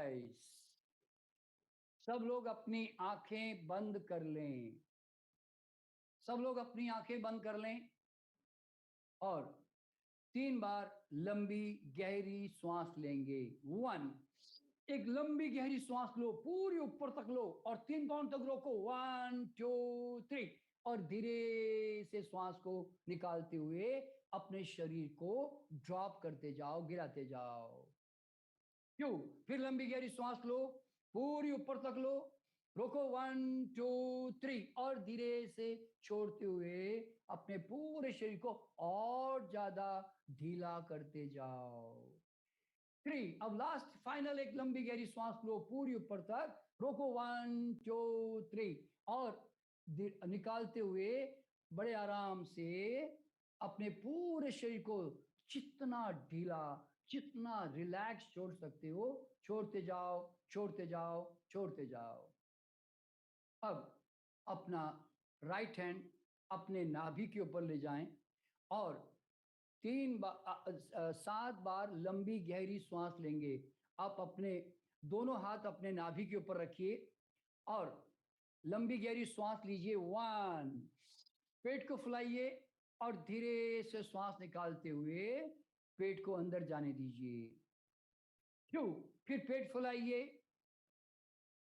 Eyes. सब लोग अपनी आंखें बंद कर लें। सब लोग अपनी आंखें बंद कर लें और 3 बार लंबी गहरी सांस लेंगे। 1, एक लंबी गहरी सांस लो, पूरी ऊपर तक लो और 3 काउंट तक रोको। 1 2 3 और धीरे से सांस को निकालते हुए अपने शरीर को ड्रॉप करते जाओ, गिराते जाओ। क्यों? फिर लंबी गहरी सांस लो, पूरी ऊपर तक लो, रोको 1 2 3 और धीरे से छोड़ते हुए अपने पूरे शरीर को और ज्यादा ढीला करते जाओ। 3, अब लास्ट फाइनल एक लंबी गहरी सांस लो, पूरी ऊपर तक, रोको 1 2 3 और निकालते हुए बड़े आराम से अपने पूरे शरीर को जितना ढीला, जितना रिलैक्स छोड़ सकते हो छोड़ते जाओ, छोड़ते जाओ, छोड़ते जाओ। अब अपना राइट हैंड अपने नाभि के ऊपर ले जाएं और 7 बार लंबी गहरी सांस लेंगे। आप अपने दोनों हाथ अपने नाभि के ऊपर रखिए और लंबी गहरी सांस लीजिए। 1, पेट को फुलाइए और धीरे से सांस निकालते हुए पेट को अंदर जाने दीजिए। 2, फिर पेट फुलाइए,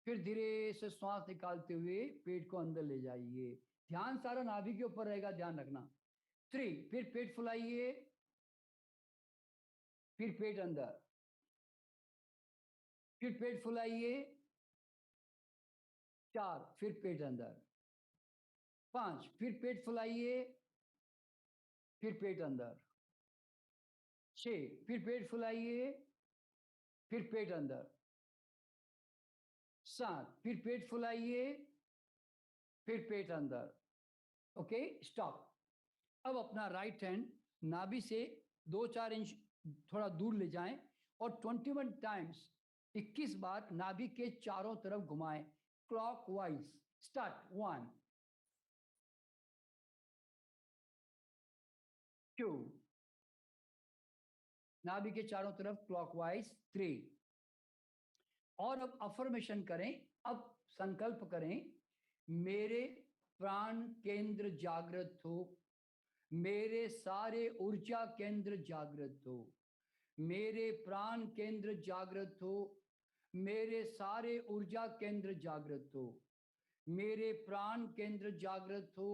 फिर धीरे से सांस निकालते हुए पेट को अंदर ले जाइए। ध्यान सारा नाभि के ऊपर रहेगा, ध्यान रखना। 3, फिर पेट फुलाइए, फिर पेट अंदर, फिर पेट फुलाइए। 4, फिर पेट अंदर। 5, फिर पेट फुलाइए, फिर पेट अंदर। 6, फिर पेट फुलाइए, फिर पेट अंदर। 7, फिर पेट फुलाइए, फिर पेट अंदर। Okay, stop. अब अपना राइट हैंड नाभि से 2-4 इंच थोड़ा दूर ले जाएं और 21 टाइम्स 21 बार नाभि के चारों तरफ घुमाएं क्लॉकवाइज। स्टार्ट। 1 2, नाभि के चारों तरफ क्लॉकवाइज 3। और अब अफर्मेशन करें, अब संकल्प करें, मेरे प्राण केंद्र जागृत हो, मेरे सारे ऊर्जा केंद्र जागृत हो, मेरे प्राण केंद्र जागृत हो, मेरे सारे ऊर्जा केंद्र जागृत हो, मेरे प्राण केंद्र जागृत हो,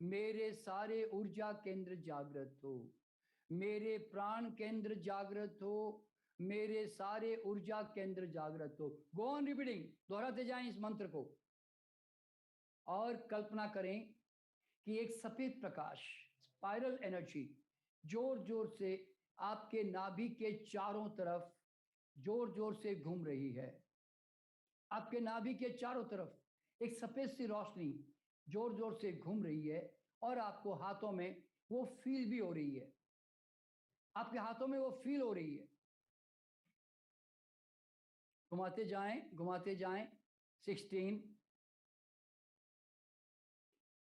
मेरे सारे ऊर्जा केंद्र जागृत हो, मेरे प्राण केंद्र जागृत हो, मेरे सारे ऊर्जा केंद्र जागृत हो। गो ऑन रिपीटिंग, दोहराते जाएं इस मंत्र को और कल्पना करें कि एक सफेद प्रकाश, स्पाइरल एनर्जी जोर जोर से आपके नाभि के चारों तरफ जोर जोर से घूम रही है। आपके नाभि के चारों तरफ एक सफेद सी रोशनी जोर जोर से घूम रही है और आपको हाथों में वो फील भी हो रही है, आपके हाथों में वो फील हो रही है। घुमाते जाएं, घुमाते जाएं। 16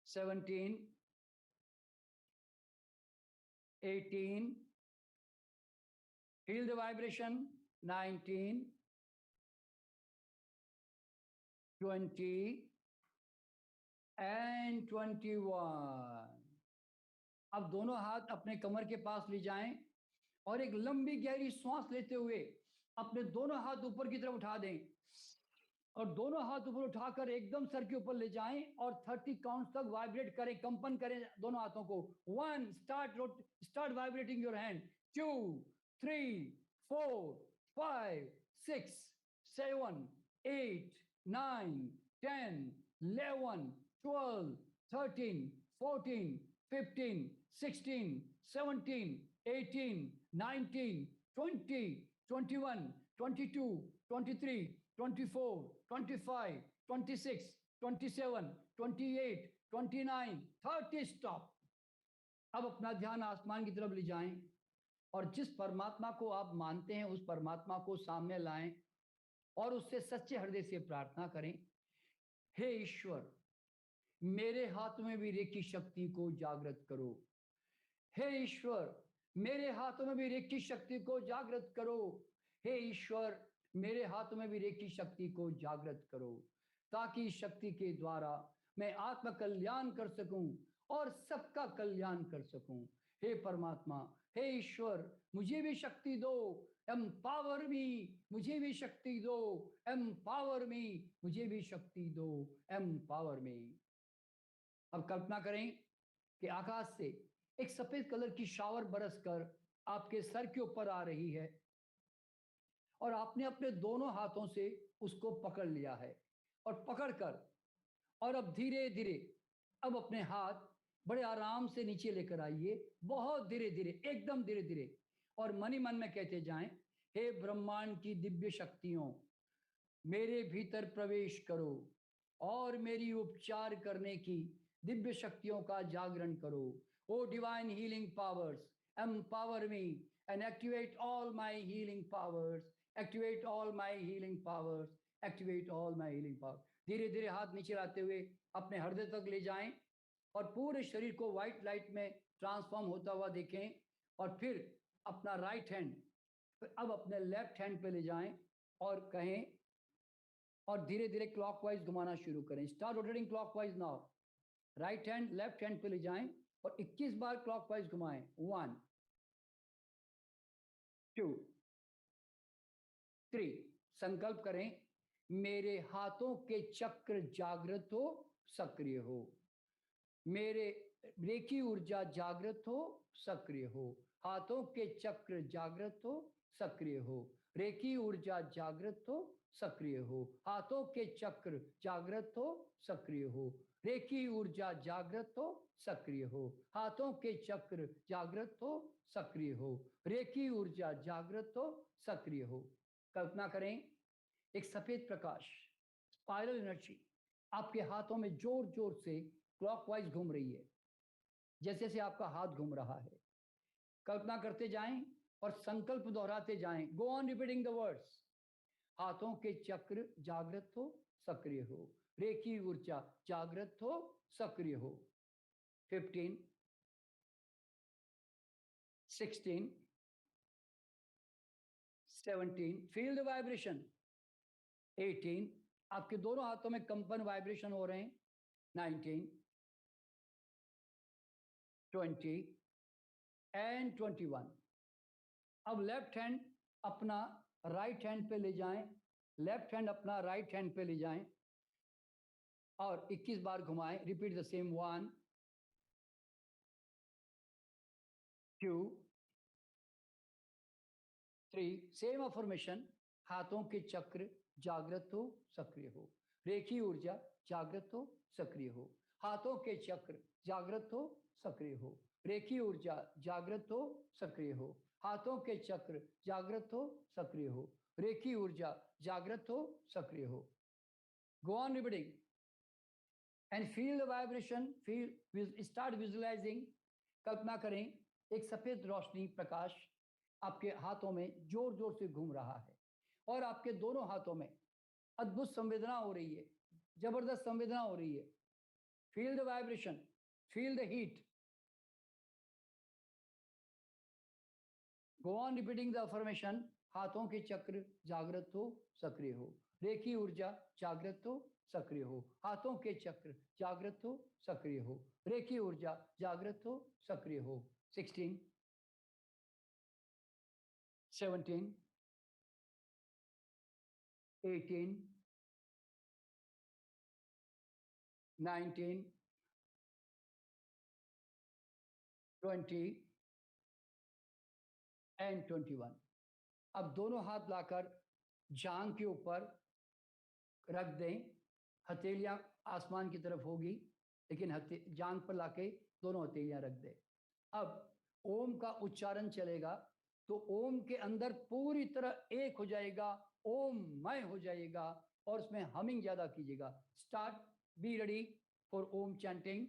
17 18, feel the vibration. 19 20 and 21। अब दोनों हाथ अपने कमर के पास ले जाएं और एक लंबी गहरी सांस लेते हुए अपने दोनों हाथ ऊपर की तरफ उठा दें और दोनों हाथ ऊपर उठाकर एकदम सर के ऊपर ले जाएं और 30 काउंट तक वाइब्रेट करें, कंपन करें दोनों हाथों को। 1, start vibrating your hand. 2 3 4 5 6 7 8 9 10 11 12 13 14 15 16 17 18 19 20 21 22 23 24 25 26 27 28 29 30। Stop. अब अपना ध्यान आसमान की तरफ ले जाएं और जिस परमात्मा को आप मानते हैं उस परमात्मा को सामने लाएं और उससे सच्चे हृदय से प्रार्थना करें, हे ईश्वर, मेरे हाथ में भी रेखी शक्ति को जागृत करो। हे ईश्वर, मेरे हाथों में भी रेखी शक्ति को जागृत करो। हे ईश्वर, मेरे हाथों में भी रेखी शक्ति को जागृत करो, ताकि इस शक्ति के द्वारा मैं आत्म कल्याण कर सकूं और सबका कल्याण कर सकूं। हे परमात्मा, हे ईश्वर, मुझे भी शक्ति दो, एम्पावर मी, मुझे भी शक्ति दो, एम्पावर मी, मुझे भी शक्ति दो, एम्पावर मी। अब कल्पना करें कि आकाश से एक सफेद कलर की शावर बरसकर आपके सर के ऊपर आ रही है और आपने अपने दोनों हाथों से उसको पकड़ लिया है और पकड़कर और अब धीरे धीरे अब अपने हाथ बड़े आराम से नीचे लेकर आइए, बहुत धीरे धीरे, एकदम धीरे धीरे, और मन ही मन में कहते जाएं, हे ब्रह्मांड की दिव्य शक्तियों, मेरे भीतर प्रवेश करो और मेरी उपचार करने की दिव्य शक्तियों का जागरण करो। O divine healing powers, empower me and activate all my healing powers, activate all my healing powers, activate all my healing powers. धीरे धीरे हाथ नीचे लाते हुए अपने हृदय तक ले जाएं और पूरे शरीर को व्हाइट लाइट में ट्रांसफॉर्म होता हुआ देखें और फिर अपना राइट हैंड अब अपने लेफ्ट हैंड पे ले जाएं और कहें और धीरे धीरे क्लॉकवाइज घुमाना शुरू करें। Start rotating clockwise now. Right hand left hand पे ले जाएं और 21 बार क्लॉकवाइज घुमाएं। 1 2 3। संकल्प करें, मेरे हाथों के चक्र जागृत हो, सक्रिय हो, मेरे रेखी ऊर्जा जागृत हो, सक्रिय हो, हाथों के चक्र जागृत हो, सक्रिय हो, रेखी ऊर्जा जागृत हो, सक्रिय हो, हाथों के चक्र जागृत हो, सक्रिय हो, रेखी ऊर्जा जागृत हो, सक्रिय हो, हाथों के चक्र जागृत हो, सक्रिय हो, रेखी ऊर्जा जागृत हो, सक्रिय हो। कल्पना करें, एक सफेद प्रकाश, स्पाइरल एनर्जी आपके हाथों में जोर जोर से क्लॉकवाइज घूम रही है, जैसे जैसे आपका हाथ घूम रहा है। कल्पना करते जाएं और संकल्प दोहराते जाएं। गो ऑन रिपीटिंग द वर्ड्स। हाथों के चक्र जागृत हो, सक्रिय हो, रेखी ऊर्जा जागृत हो, सक्रिय हो। 15 16 17। Feel the vibration. 18। आपके दोनों हाथों में कंपन वाइब्रेशन हो रहे हैं। 19 20 एंड 21। अब लेफ्ट हैंड अपना राइट हैंड पे ले जाएं, लेफ्ट हैंड अपना राइट हैंड पे ले जाएं और 21 बार घुमाएं। Repeat the same. 1 2 3। Same affirmation. हाथों के चक्र जागृत हो, सक्रिय हो, रेखी ऊर्जा जागृत हो, सक्रिय हो, हाथों के चक्र जागृत हो, सक्रिय हो, रेखी ऊर्जा जागृत हो, सक्रिय हो, हाथों के चक्र जागृत हो, सक्रिय हो, रेखी ऊर्जा जागृत हो, सक्रिय हो। Go on repeating and feel the vibration. Feel, start visualising. कल्पना करें, एक सफेद रोशनी प्रकाश आपके हाथों में जोर जोर से घूम रहा है और आपके दोनों हाथों में अद्भुत संवेदना हो रही है, जबरदस्त संवेदना हो रही है। Feel the vibration, feel the heat. Go on repeating the affirmation. हाथों के चक्र जागृत हो, सक्रिय हो, रेखी ऊर्जा जागृत हो, सक्रिय हो, हाथों के चक्र जागृत हो, सक्रिय हो, रेखी ऊर्जा जागृत हो, सक्रिय हो। 16 17 18 19 20 एंड 21। अब दोनों हाथ लाकर जांघ के ऊपर रख दें। हथेलियां आसमान की तरफ होगी, लेकिन जांघ पर लाके दोनों हथेलियां रख दें। अब ओम का उच्चारण चलेगा तो ओम के अंदर पूरी तरह एक हो जाएगा, ओम मय हो जाएगा और उसमें हमिंग ज्यादा कीजिएगा। Start, be ready for Om chanting.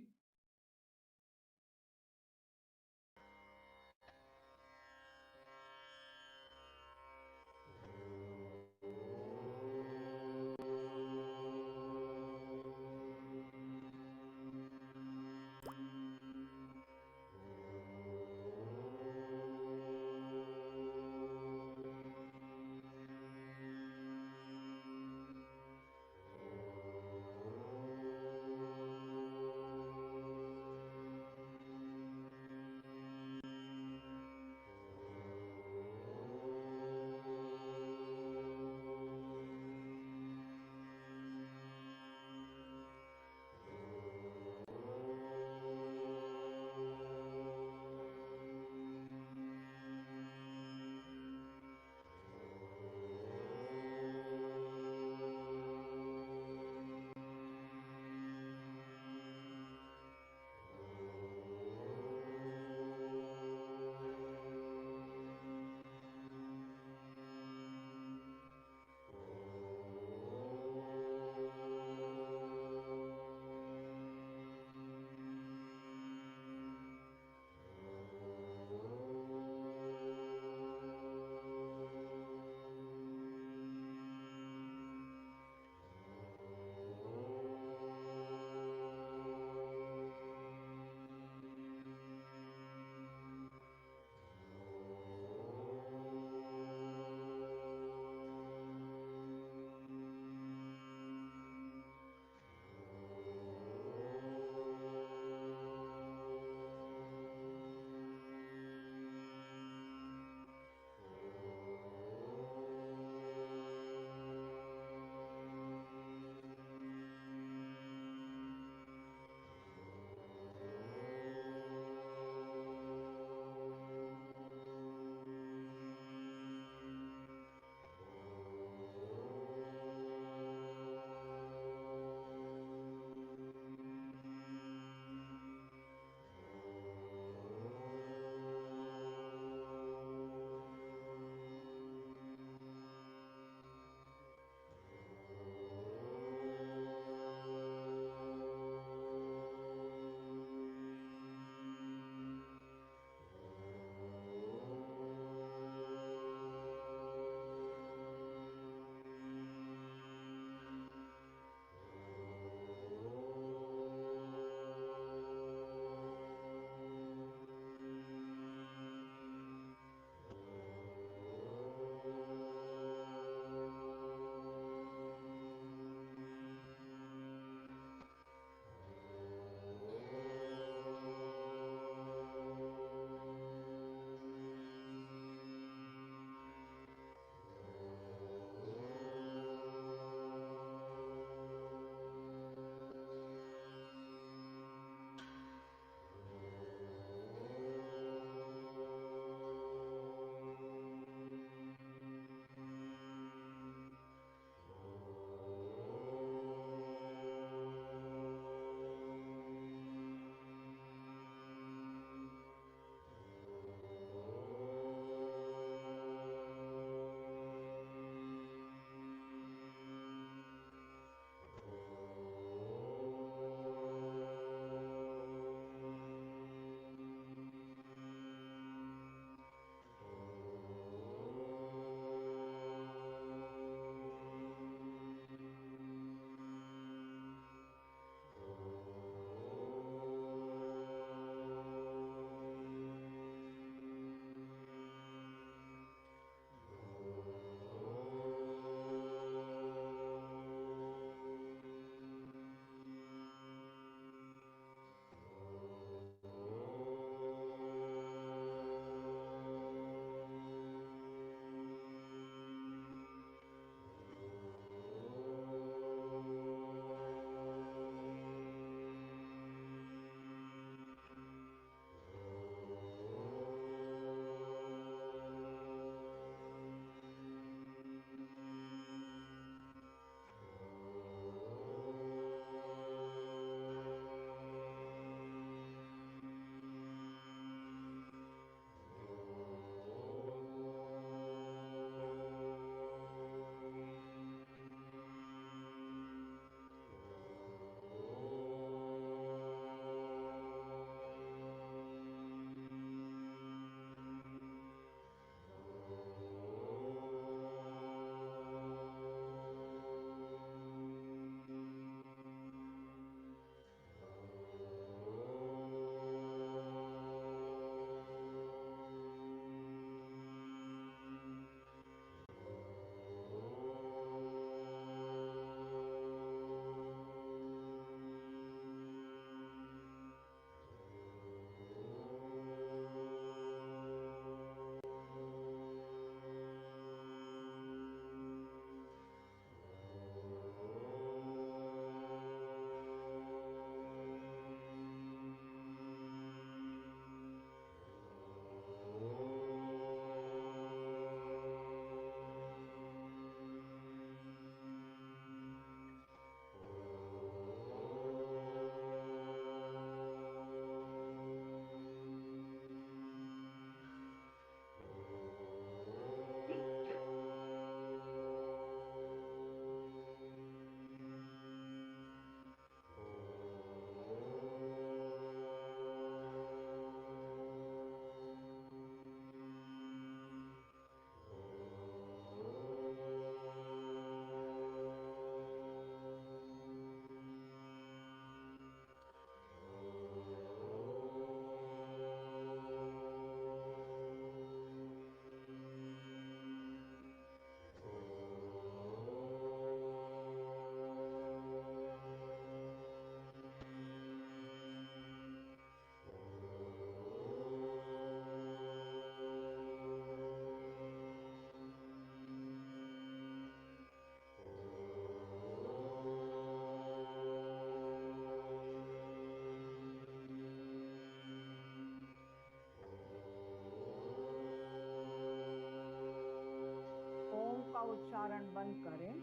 उच्चारण बंद करें,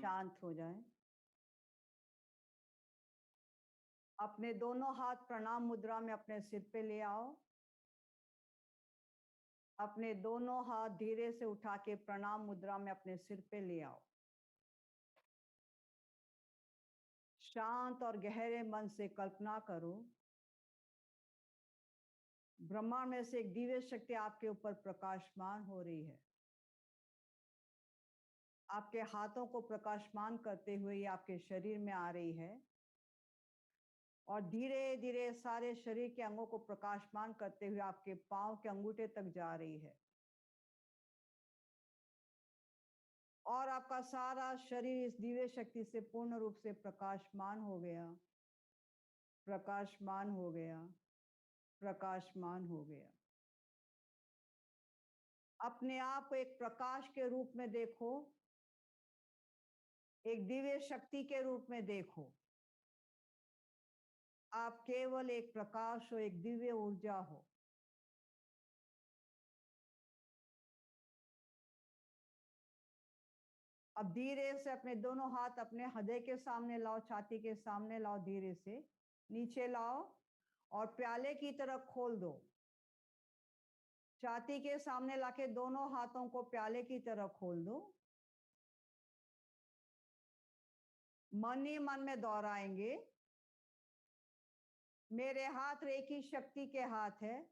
शांत हो जाएं। अपने दोनों हाथ प्रणाम मुद्रा में अपने सिर पे ले आओ। अपने दोनों हाथ धीरे से उठा के प्रणाम मुद्रा में अपने सिर पे ले आओ। शांत और गहरे मन से कल्पना करो, ब्रह्मांड में से एक दिव्य शक्ति आपके ऊपर प्रकाशमान हो रही है। आपके हाथों को प्रकाशमान करते हुए ये आपके शरीर में आ रही है और धीरे धीरे सारे शरीर के अंगों को प्रकाशमान करते हुए आपके पांव के अंगूठे तक जा रही है और आपका सारा शरीर इस दिव्य शक्ति से पूर्ण रूप से प्रकाशमान हो गया, प्रकाशमान हो गया, प्रकाशमान हो गया। अपने आप को एक प्रकाश के रूप में देखो, एक दिव्य शक्ति के रूप में देखो। आप केवल एक प्रकाश हो, एक दिव्य ऊर्जा हो। अब धीरे से अपने दोनों हाथ अपने हृदय के सामने लाओ, छाती के सामने लाओ, धीरे से नीचे लाओ और प्याले की तरफ खोल दो। छाती के सामने लाके दोनों हाथों को प्याले की तरफ खोल दो। मन ही मन में दोहराएंगे, मेरे हाथ रेखी शक्ति के हाथ है,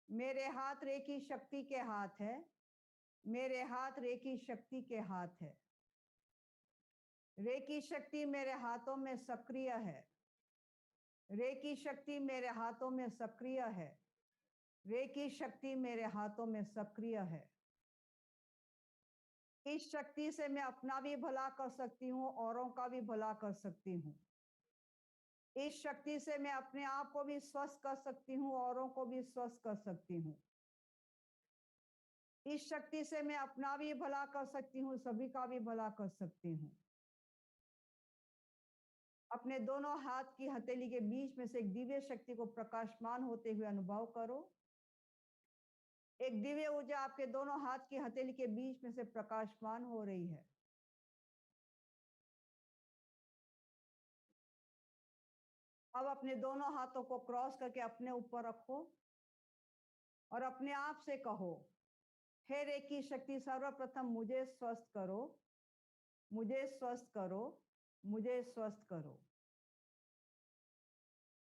मेरे हाथ रेखी शक्ति के हाथ है, मेरे हाथ रेखी शक्ति के हाथ है। रेखी शक्ति मेरे हाथों में सक्रिय है, रेखी शक्ति मेरे हाथों में सक्रिय है, रेखी शक्ति मेरे हाथों में सक्रिय है। इस शक्ति से मैं अपना भी भला कर सकती हूँ, औरों का भी भला कर सकती हूँ। इस शक्ति से मैं अपने आप को भी स्वस्थ कर सकती हूँ, औरों को भी स्वस्थ कर सकती हूँ। इस शक्ति से मैं अपना भी भला कर सकती हूँ, सभी का भी भला कर सकती हूँ। अपने दोनों हाथ की हथेली के बीच में से एक दिव्य शक्ति को प्रकाशमान होते हुए अनुभव करो। एक दिव्य ऊर्जा आपके दोनों हाथ की हथेली के बीच में से प्रकाशमान हो रही है। अब अपने दोनों हाथों को क्रॉस करके अपने ऊपर रखो और अपने आप से कहो, हे रेखी शक्ति, सर्वप्रथम मुझे स्वस्थ करो, मुझे स्वस्थ करो, मुझे स्वस्थ करो।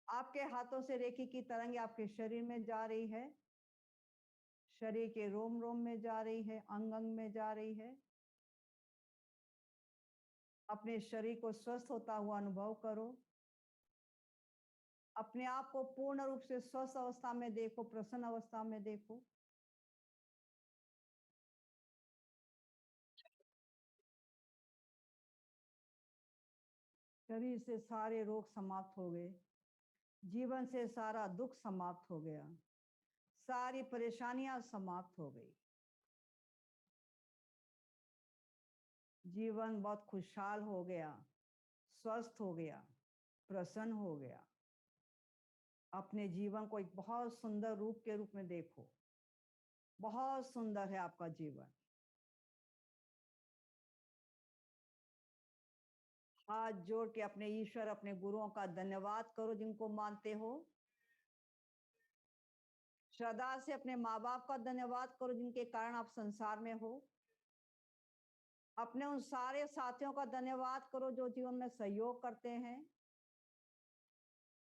आपके हाथों से रेखी की तरंग आपके शरीर में जा रही है, शरीर के रोम रोम में जा रही है, अंग अंग में जा रही है। अपने शरीर को स्वस्थ होता हुआ अनुभव करो। अपने आप को पूर्ण रूप से स्वस्थ अवस्था में देखो, प्रसन्न अवस्था में देखो। शरीर से सारे रोग समाप्त हो गए, जीवन से सारा दुख समाप्त हो गया, सारी परेशानियां समाप्त हो गई। जीवन बहुत खुशहाल हो गया, स्वस्थ हो गया, प्रसन्न हो गया। अपने जीवन को एक बहुत सुंदर रूप के रूप में देखो। बहुत सुंदर है आपका जीवन। हाथ जोड़ के अपने ईश्वर, अपने गुरुओं का धन्यवाद करो जिनको मानते हो। श्रद्धा से अपने माँ बाप का धन्यवाद करो जिनके कारण आप संसार में हो। अपने उन सारे साथियों का धन्यवाद करो जो जीवन में सहयोग करते हैं।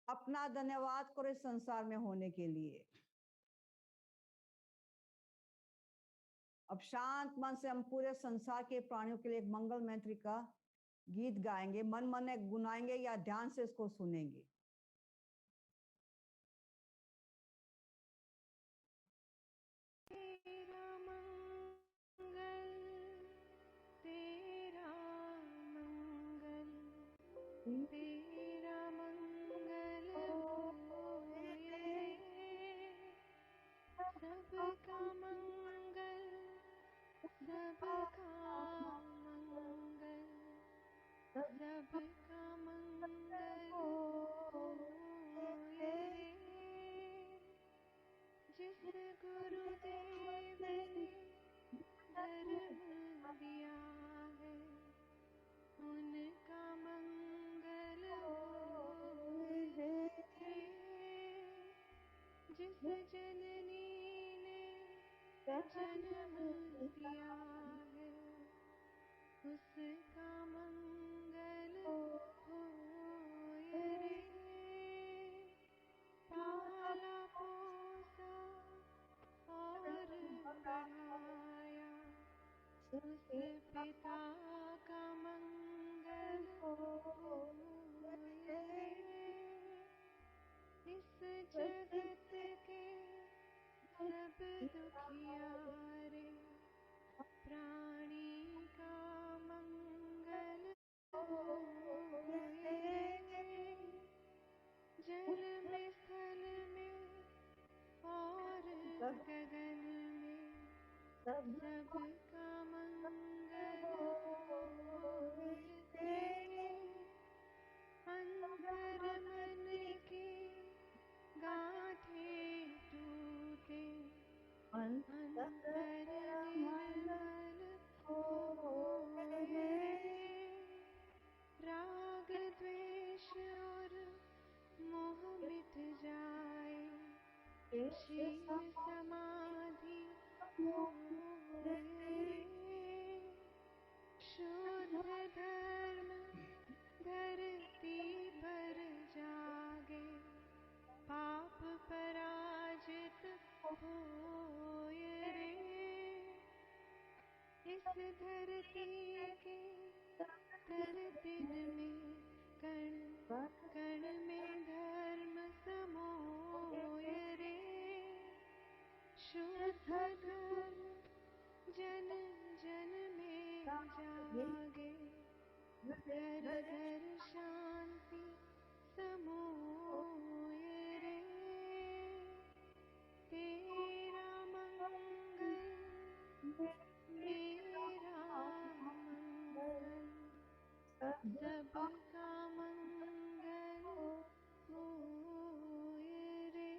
अपना धन्यवाद करो इस संसार में होने के लिए। अब शांत मन से हम पूरे संसार के प्राणियों के लिए एक मंगल मंत्र का गीत गाएंगे, मन मन में गुनाएंगे या ध्यान से इसको सुनेंगे। तेरा मंगल होए, सबका मंगल, सबका मंगल, सबका मंगल होए। जिस गुरुदेव ने धर्म जन्म दिया है उसका मंगल होए रे। पाला पोसा और बढ़ाया उस पिता का मंगल होए रे। इस जगत के सब दुखियारे प्राणी का मंगल होए रे। जल में स्थल में और गगन में सबका मंगल होए रे। अंतर मन के गांठें टूटे अंतर निर्मल होए रे। राग द्वेष और मोह मिट जाए शील समाधि होए रे। शुद्ध धर्म धरती पर जागे पाप पराजित होए रे। इस धरती के तन दिन में कण कण में धर्म समोए रे। शुद्ध धर्म जन जन में जागे घर घर शांति समोए रे। तेरा मंगल मेरा मंगल सबका मंगल होए रे।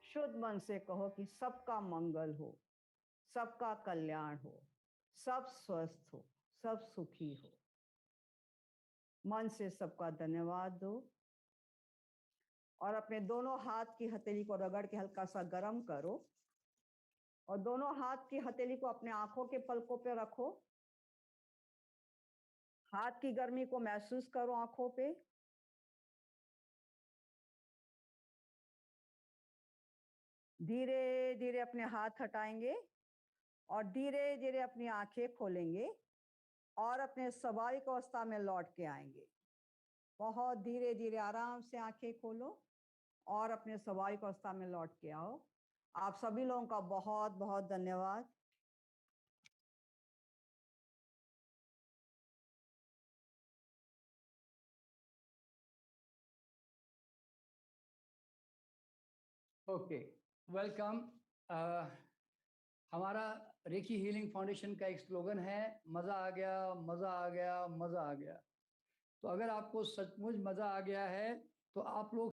शुद्ध मन से कहो कि सबका मंगल हो, सबका कल्याण हो, सब स्वस्थ हो, सब सुखी हो। मन से सबका धन्यवाद दो और अपने दोनों हाथ की हथेली को रगड़ के हल्का सा गर्म करो और दोनों हाथ की हथेली को अपने आंखों के पलकों पे रखो। हाथ की गर्मी को महसूस करो आंखों पे। धीरे धीरे अपने हाथ हटाएंगे और धीरे धीरे अपनी आंखें खोलेंगे और अपने स्वाभाविक अवस्था में लौट के आएंगे। बहुत धीरे धीरे आराम से आंखें खोलो और अपने स्वाभाविक अवस्था में लौट के आओ। आप सभी लोगों का बहुत बहुत धन्यवाद। Okay, welcome. हमारा रेकी हीलिंग फाउंडेशन का एक स्लोगन है, मज़ा आ गया, मज़ा आ गया, मज़ा आ गया। तो अगर आपको सचमुच मज़ा आ गया है तो आप लोग